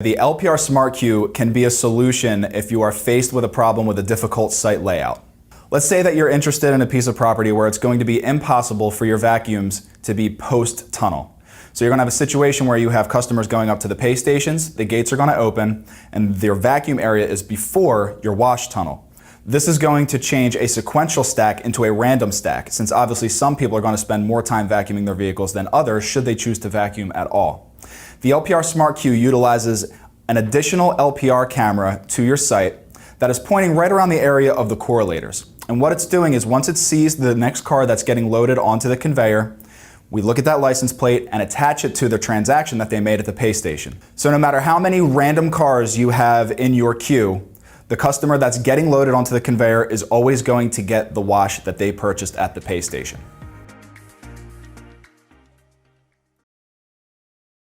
The LPR Smart Queue can be a solution if you are faced with a problem with a difficult site layout. Let's say that you're interested in a piece of property where it's going to be impossible for your vacuums to be post-tunnel. So you're going to have a situation where you have customers going up to the pay stations, the gates are going to open, and their vacuum area is before your wash tunnel. This is going to change a sequential stack into a random stack, since obviously some people are going to spend more time vacuuming their vehicles than others should they choose to vacuum at all. The LPR Smart Queue utilizes an additional LPR camera to your site that is pointing right around the area of the correlators. And what it's doing is once it sees the next car that's getting loaded onto the conveyor, we look at that license plate and attach it to the transaction that they made at the pay station. So no matter how many random cars you have in your queue, the customer that's getting loaded onto the conveyor is always going to get the wash that they purchased at the pay station.